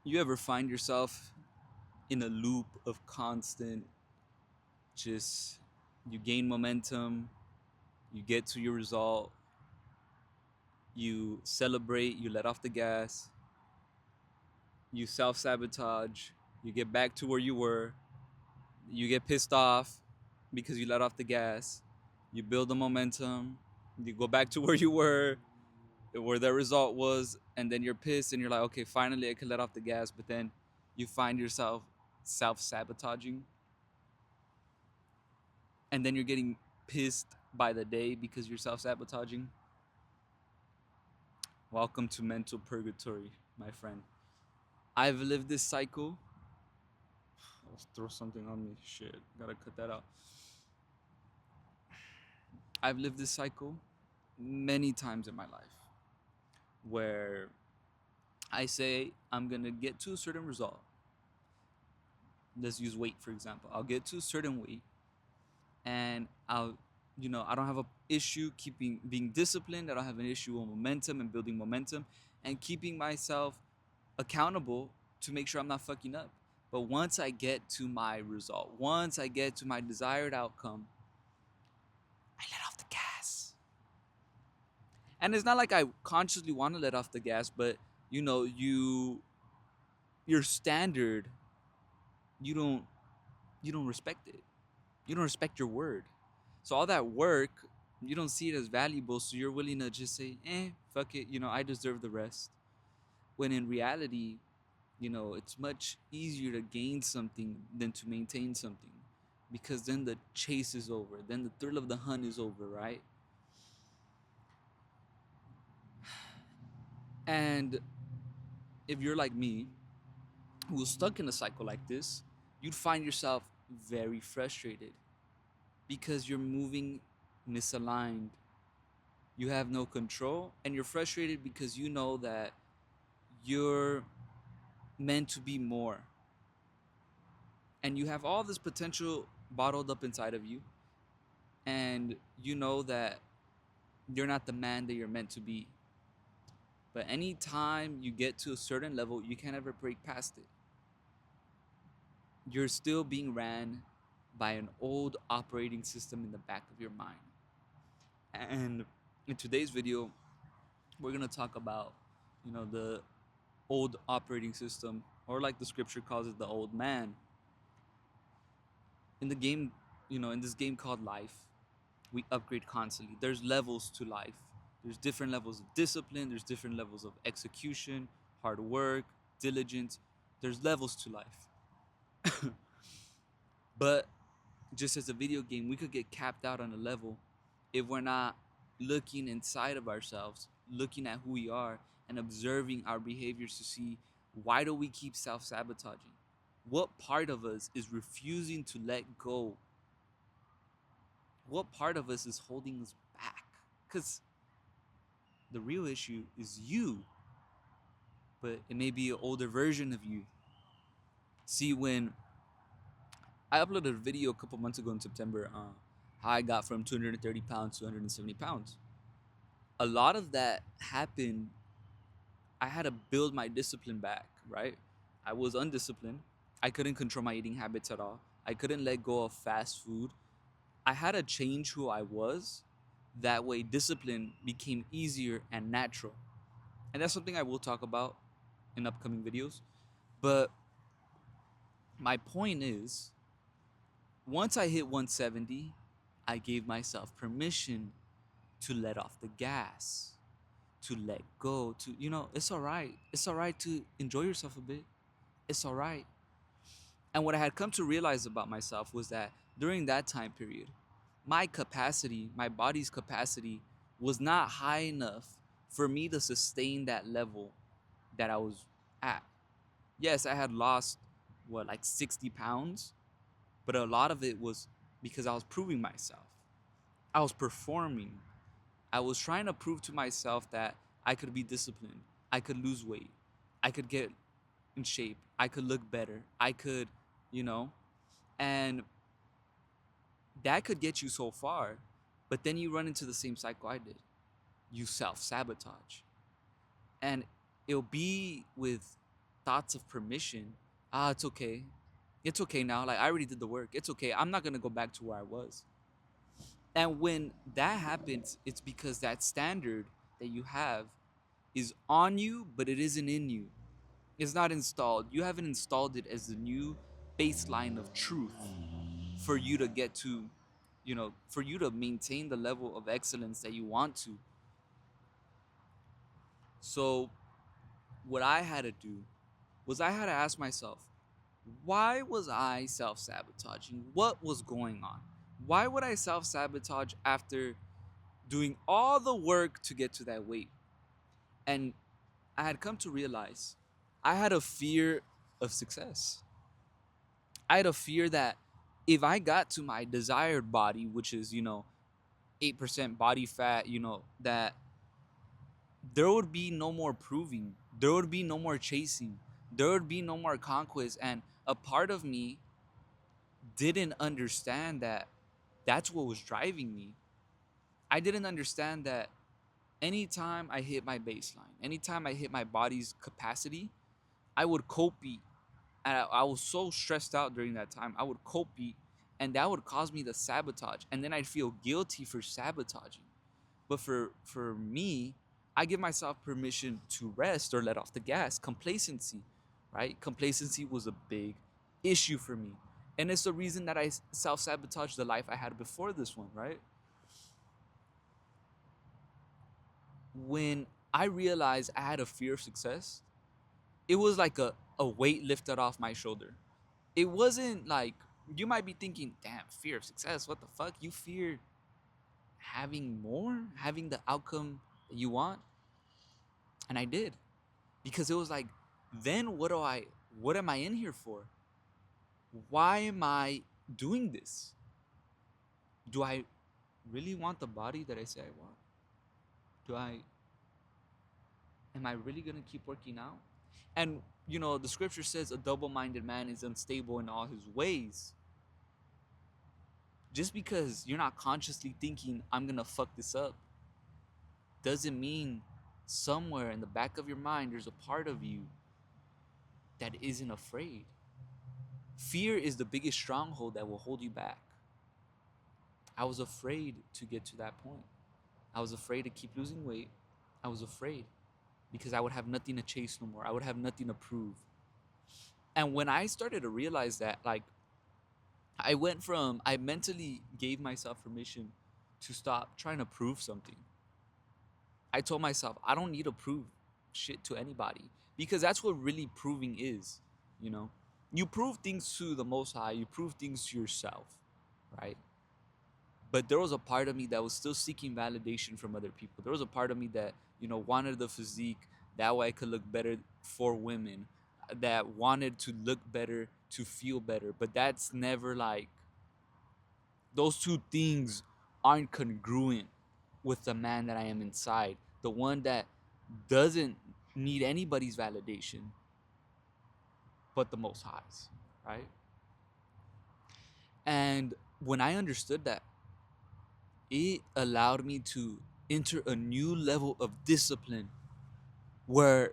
You ever find yourself in a loop of constant, just you gain momentum, you get to your result, you celebrate, you let off the gas, you self sabotage, you get back to where you were, you get pissed off because you let off the gas, you build the momentum, you go back to where you were, where the result was, and then you're pissed and you're like, okay, finally I can let off the gas, but then you find yourself self sabotaging, and then you're getting pissed by the day because you're self sabotaging. Welcome to mental purgatory, my friend. I've lived this cycle. Let's throw something on me. Shit, gotta cut that out. I've lived this cycle many times in my life where I say I'm gonna get to a certain result. Let's use weight for example. I'll get to a certain weight and I don't have a issue keeping being disciplined. I don't have an issue with momentum and building momentum and keeping myself accountable to make sure I'm not fucking up. But once I get to my result, once I get to my desired outcome, I let off the gas. And it's not like I consciously want to let off the gas, but your standard, you don't you don't respect it. You don't respect your word. So all that work, you don't see it as valuable, so you're willing to just say, fuck it, I deserve the rest. When in reality, it's much easier to gain something than to maintain something. Because then the chase is over. Then the thrill of the hunt is over, right? And if you're like me, who's stuck in a cycle like this, you'd find yourself very frustrated because you're moving misaligned. You have no control, and you're frustrated because you know that you're meant to be more. And you have all this potential bottled up inside of you, and you know that you're not the man that you're meant to be. But anytime you get to a certain level, you can't ever break past it. You're still being ran by an old operating system in the back of your mind. And in today's video, we're going to talk about, the old operating system, or like the scripture calls it, the old man. In the game, in this game called life, we upgrade constantly. There's levels to life. There's different levels of discipline, there's different levels of execution, hard work, diligence. There's levels to life. But just as a video game, we could get capped out on a level if we're not looking inside of ourselves, looking at who we are and observing our behaviors to see, why do we keep self-sabotaging? What part of us is refusing to let go? What part of us is holding us back? Because the real issue is you, but it may be an older version of you. See, when I uploaded a video a couple months ago in September, how I got from 230 pounds to 170 pounds. A lot of that happened. I had to build my discipline back, right? I was undisciplined. I couldn't control my eating habits at all. I couldn't let go of fast food. I had to change who I was. That way, discipline became easier and natural. And that's something I will talk about in upcoming videos. But my point is, once I hit 170, I gave myself permission to let off the gas, to let go, it's all right. It's all right to enjoy yourself a bit. It's all right. And what I had come to realize about myself was that during that time period, my capacity, my body's capacity, was not high enough for me to sustain that level that I was at. Yes, I had lost, like 60 pounds, but a lot of it was because I was proving myself. I was performing. I was trying to prove to myself that I could be disciplined. I could lose weight. I could get in shape. I could look better. I could, you know, and that could get you so far. But then you run into the same cycle I did. You self sabotage. And it'll be with thoughts of permission. Ah, it's okay. It's okay now. Like, I already did the work. It's okay. I'm not going to go back to where I was. And when that happens, it's because that standard that you have is on you, but it isn't in you. It's not installed. You haven't installed it as the new baseline of truth for you to get to, for you to maintain the level of excellence that you want to. So, what I had to do was I had to ask myself, why was I self sabotaging? What was going on? Why would I self sabotage after doing all the work to get to that weight? And I had come to realize I had a fear of success. I had a fear that if I got to my desired body, which is, 8% body fat, that there would be no more proving. There would be no more chasing. There would be no more conquest. And a part of me didn't understand that that's what was driving me. I didn't understand that anytime I hit my baseline, anytime I hit my body's capacity, I would cope eat. And I was so stressed out during that time. I would cope eat, and that would cause me to sabotage. And then I'd feel guilty for sabotaging. But for me, I give myself permission to rest or let off the gas. Complacency, right? Complacency was a big issue for me. And it's the reason that I self-sabotaged the life I had before this one, right? When I realized I had a fear of success, it was like a weight lifted off my shoulder. It wasn't like, you might be thinking, damn, fear of success, what the fuck? You fear having more, having the outcome that you want? And I did. Because it was like, then what am I in here for? Why am I doing this? Do I really want the body that I say I want? Am I really gonna keep working out? And the scripture says a double-minded man is unstable in all his ways. Just because you're not consciously thinking, I'm gonna fuck this up, doesn't mean somewhere in the back of your mind there's a part of you that isn't afraid. Fear is the biggest stronghold that will hold you back. I was afraid to get to that point. I was afraid to keep losing weight. I was afraid because I would have nothing to chase no more. I would have nothing to prove. And when I started to realize that, like, I mentally gave myself permission to stop trying to prove something. I told myself, I don't need to prove shit to anybody, because that's what really proving is, you know? You prove things to the Most High, you prove things to yourself, right? But there was a part of me that was still seeking validation from other people. There was a part of me that, wanted the physique, that way I could look better for women, that wanted to look better, to feel better. But that's never like, those two things aren't congruent with the man that I am inside. The one that doesn't need anybody's validation but the Most High's, right? And when I understood that, it allowed me to enter a new level of discipline where,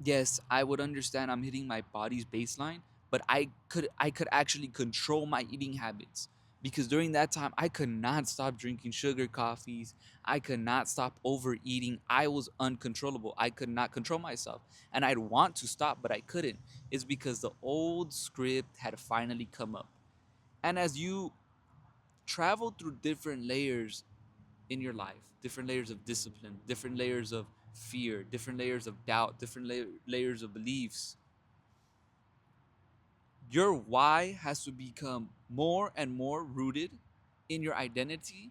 yes, I would understand I'm hitting my body's baseline, but I could actually control my eating habits, because during that time I could not stop drinking sugar coffees. I could not stop overeating. I was uncontrollable. I could not control myself, and I'd want to stop, but I couldn't. It's because the old script had finally come up. And as you travel through different layers in your life, different layers of discipline, different layers of fear, different layers of doubt, different layers of beliefs, your why has to become more and more rooted in your identity.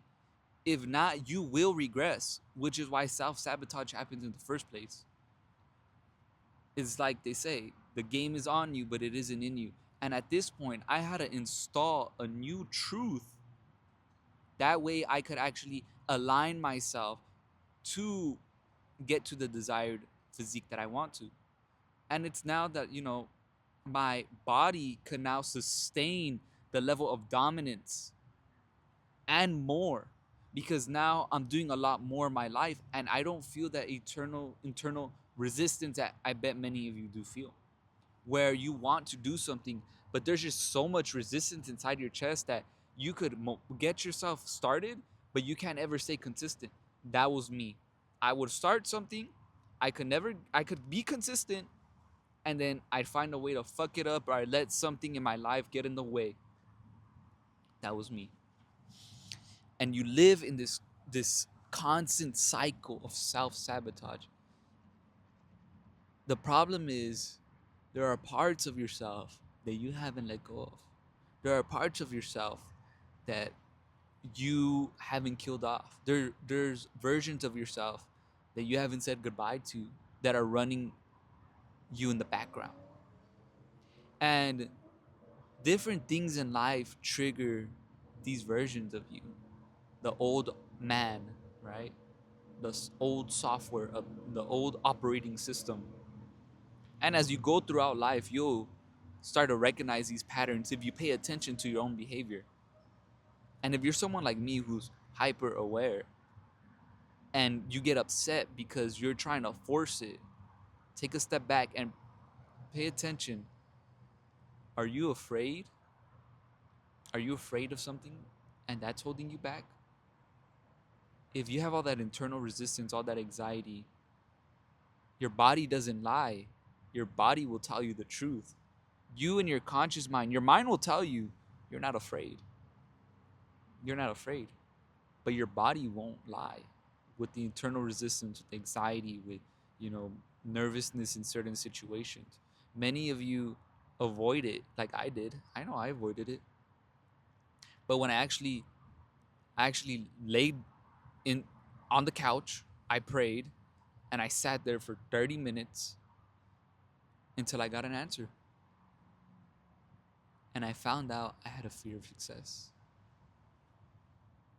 If not, you will regress, which is why self-sabotage happens in the first place. It's like they say, the game is on you, but it isn't in you. And at this point, I had to install a new truth. That way I could actually align myself to get to the desired physique that I want to. And it's now that, my body can now sustain the level of dominance and more, because now I'm doing a lot more in my life and I don't feel that eternal internal resistance that I bet many of you do feel. where you want to do something, but there's just so much resistance inside your chest that you could get yourself started, but you can't ever stay consistent. That was me. I would start something, I could be consistent, and then I'd find a way to fuck it up, or I'd let something in my life get in the way. That was me. And you live in this constant cycle of self-sabotage. The problem is there are parts of yourself that you haven't let go of. There are parts of yourself that you haven't killed off. There's versions of yourself that you haven't said goodbye to that are running you in the background. And different things in life trigger these versions of you. The old man, right? The old software, of the old operating system. And as you go throughout life, you'll start to recognize these patterns if you pay attention to your own behavior. And if you're someone like me who's hyper aware and you get upset because you're trying to force it, take a step back and pay attention. Are you afraid? Are you afraid of something and that's holding you back? If you have all that internal resistance, all that anxiety, your body doesn't lie. Your body will tell you the truth. You and your conscious mind, your mind will tell you you're not afraid. You're not afraid. But your body won't lie. With the internal resistance, with anxiety, with, nervousness in certain situations. Many of you avoid it like I did. I know I avoided it. But when I actually laid in on the couch, I prayed, and I sat there for 30 minutes until I got an answer. And I found out I had a fear of success.